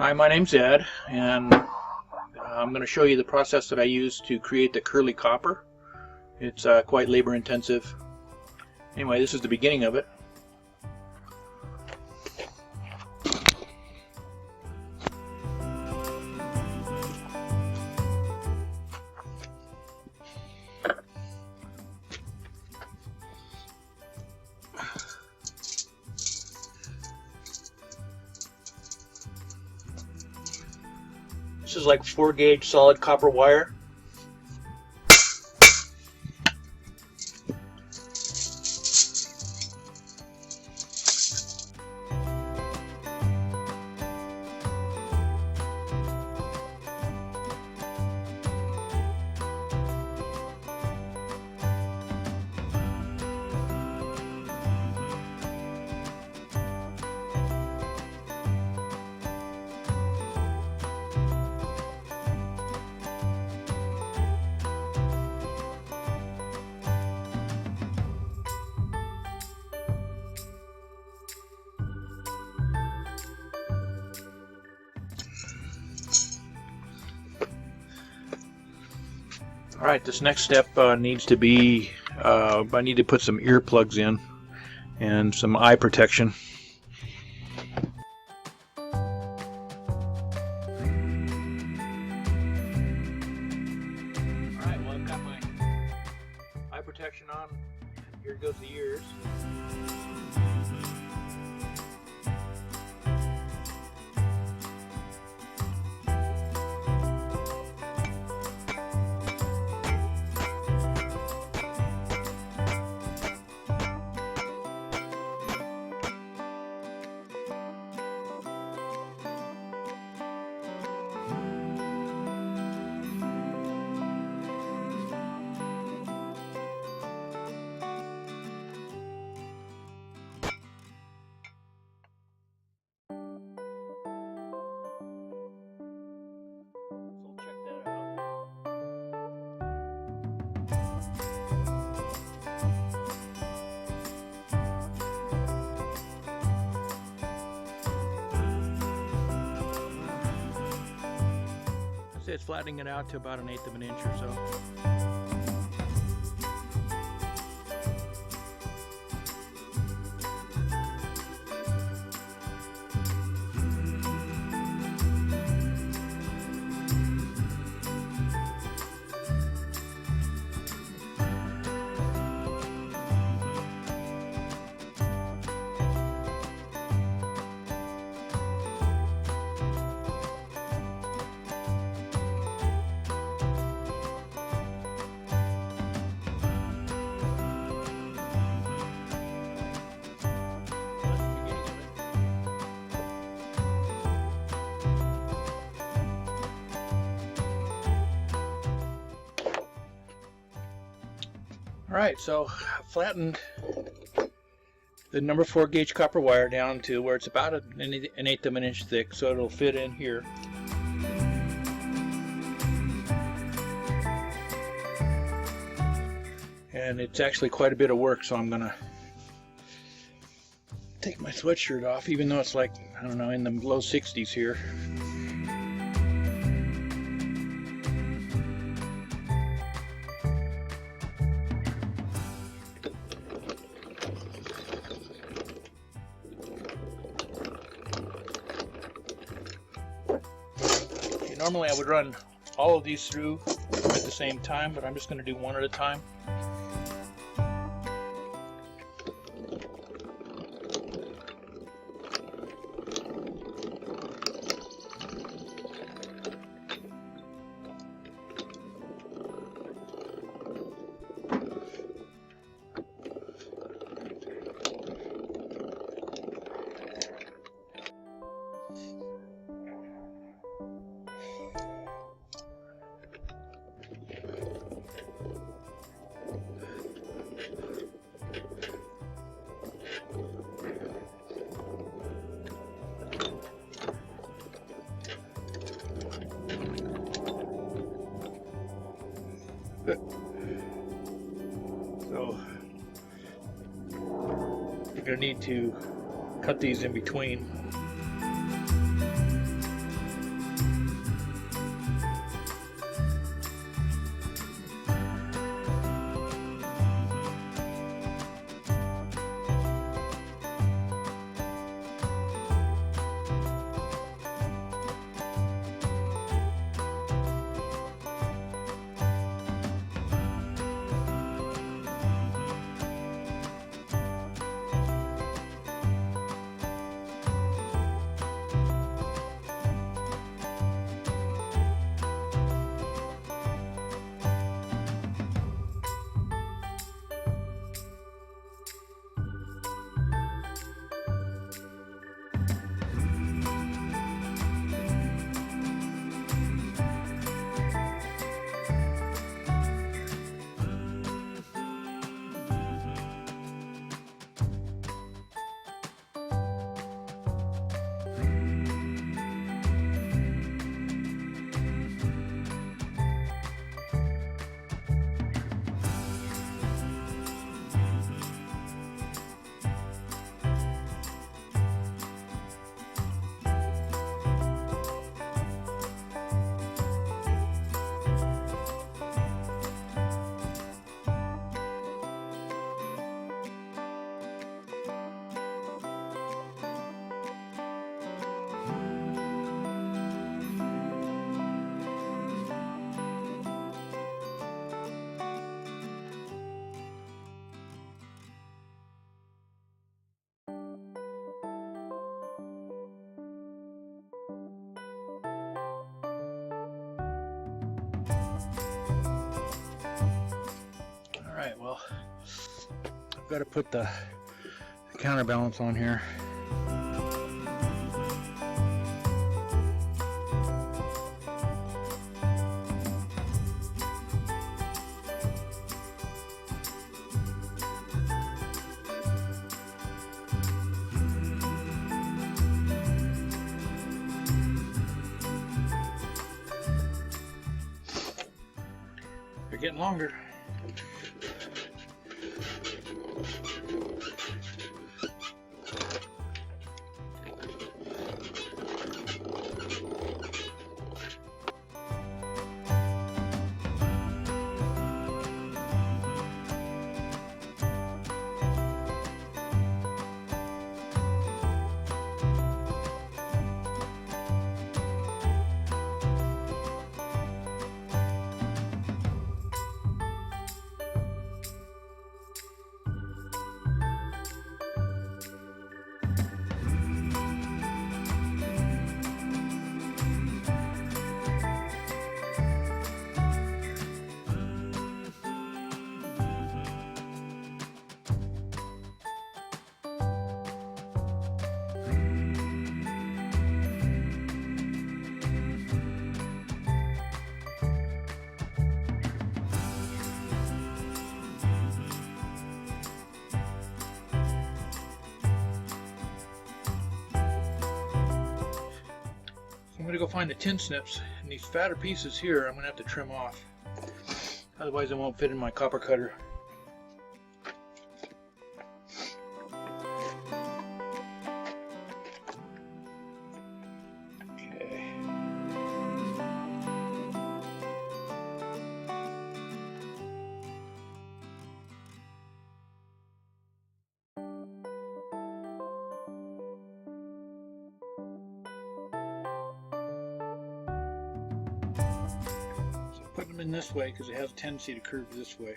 Hi, my name's Ed, and I'm going to show you the process that I use to create the curly copper. It's quite labor intensive. Anyway, this is the beginning of it. This is like 4-gauge solid copper wire. Alright, this next step needs to be, I need to put some earplugs in and some eye protection. Alright, well, I've got my eye protection on. Here goes the ears. It's flattening it out to about 1/8 of an inch or so. Alright, so I flattened the number 4-gauge copper wire down to where it's about 1/8 of an inch thick, so it'll fit in here. And it's actually quite a bit of work, so I'm gonna take my sweatshirt off, even though it's like, I don't know, in the low 60s here. Normally I would run all of these through at the same time, but I'm just going to do one at a time. So you're going to need to cut these in between. got to put the counterbalance on here. They're getting longer. I'm going to go find the tin snips, and these fatter pieces here I'm going to have to trim off, otherwise it won't fit in my copper cutter. Okay. Putting them in this way because it has a tendency to curve this way.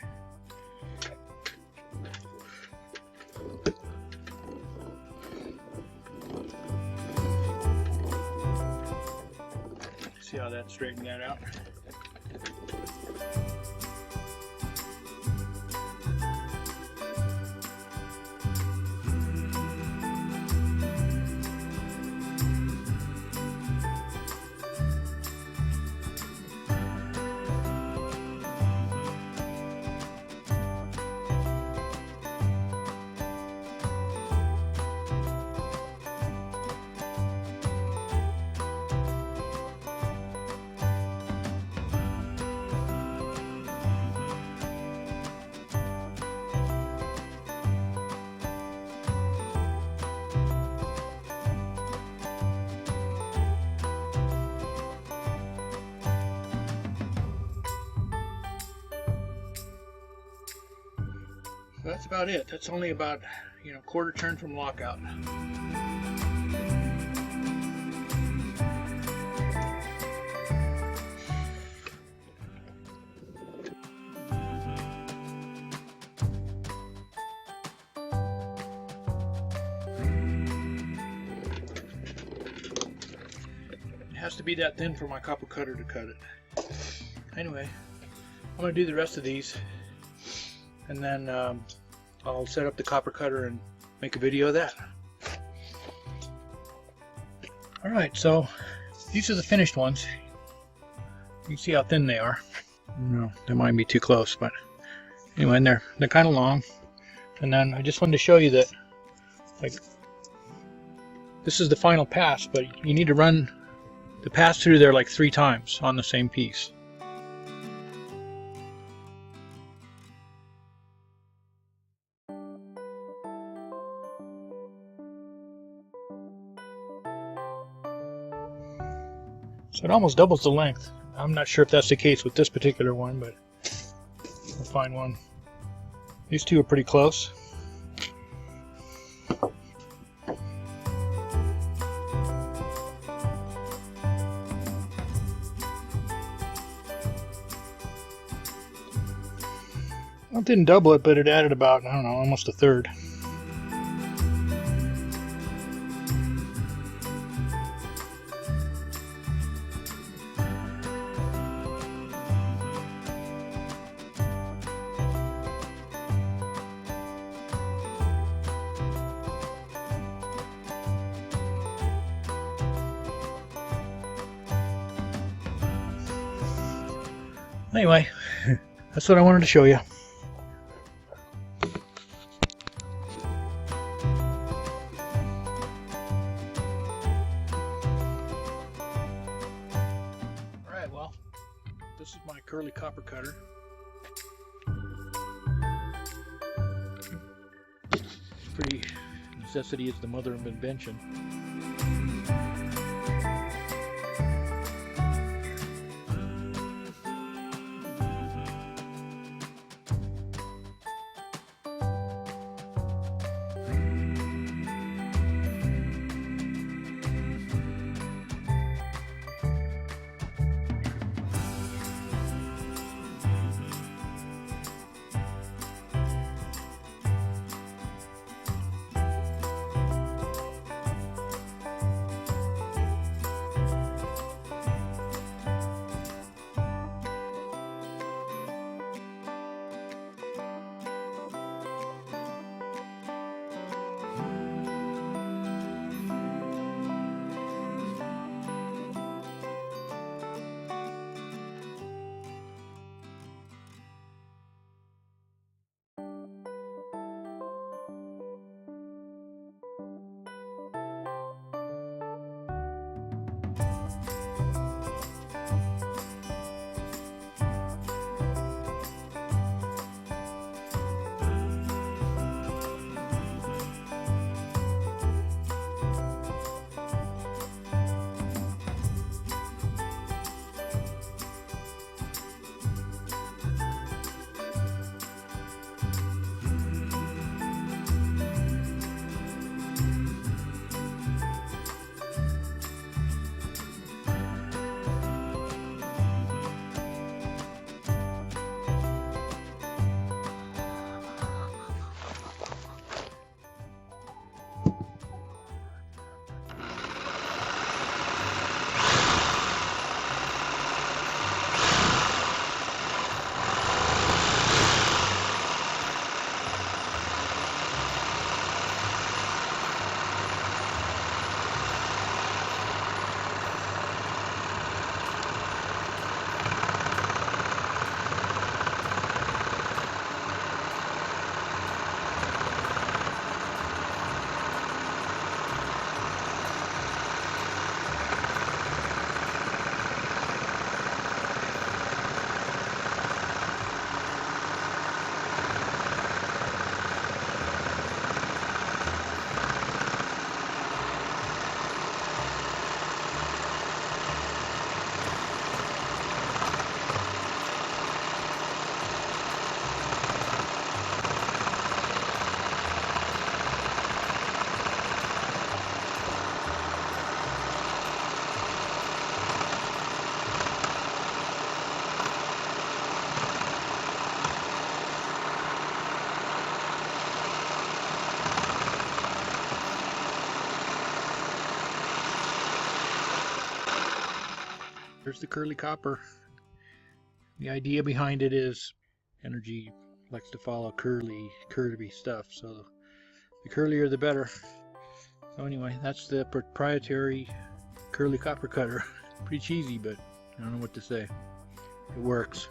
See how that straightened that out? So that's about it. That's only about, quarter turn from lockout. It has to be that thin for my copper cutter to cut it. Anyway, I'm going to do the rest of these, and then I'll set up the copper cutter and make a video of that. Alright, so these are the finished ones. You can see how thin they are. They might be too close, but anyway, and they're kind of long. And then I just wanted to show you that, like, this is the final pass, but you need to run the pass through there like 3 times on the same piece. So it almost doubles the length. I'm not sure if that's the case with this particular one, but we'll find one. These two are pretty close. Well, it didn't double it, but it added about, I don't know, almost a third. Anyway, that's what I wanted to show you. Alright, well, this is my curly copper cutter. Pretty necessity is the mother of invention. Here's the curly copper. The idea behind it is energy likes to follow curvy stuff, so the curlier the better. So anyway, that's the proprietary curly copper cutter. Pretty cheesy, but I don't know what to say. It works.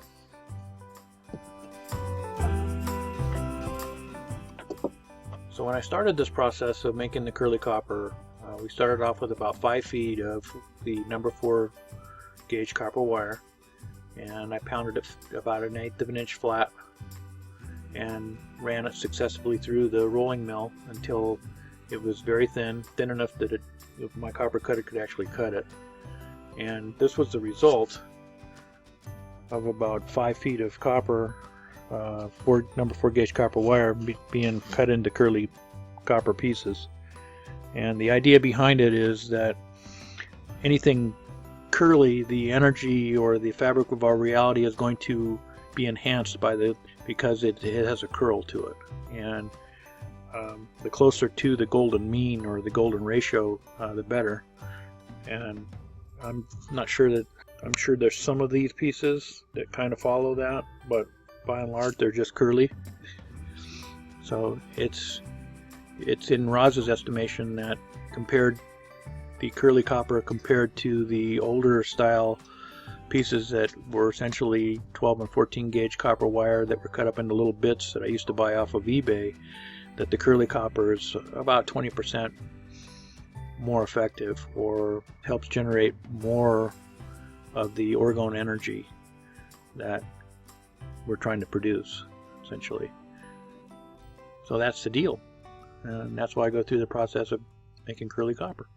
So when I started this process of making the curly copper, we started off with about 5 feet of the number 4 gauge copper wire, and I pounded it about 1/8 of an inch flat and ran it successfully through the rolling mill until it was very thin enough that my copper cutter could actually cut it. And this was the result of about 5 feet of copper, number 4 gauge copper wire being cut into curly copper pieces. And the idea behind it is that anything curly, the energy or the fabric of our reality is going to be enhanced because it has a curl to it. And the closer to the golden mean or the golden ratio, the better. And I'm sure there's some of these pieces that kind of follow that, but by and large they're just curly. So it's in Roz's estimation that the curly copper compared to the older style pieces that were essentially 12 and 14 gauge copper wire that were cut up into little bits that I used to buy off of eBay, that the curly copper is about 20% more effective, or helps generate more of the orgone energy that we're trying to produce, essentially. So that's the deal, and that's why I go through the process of making curly copper.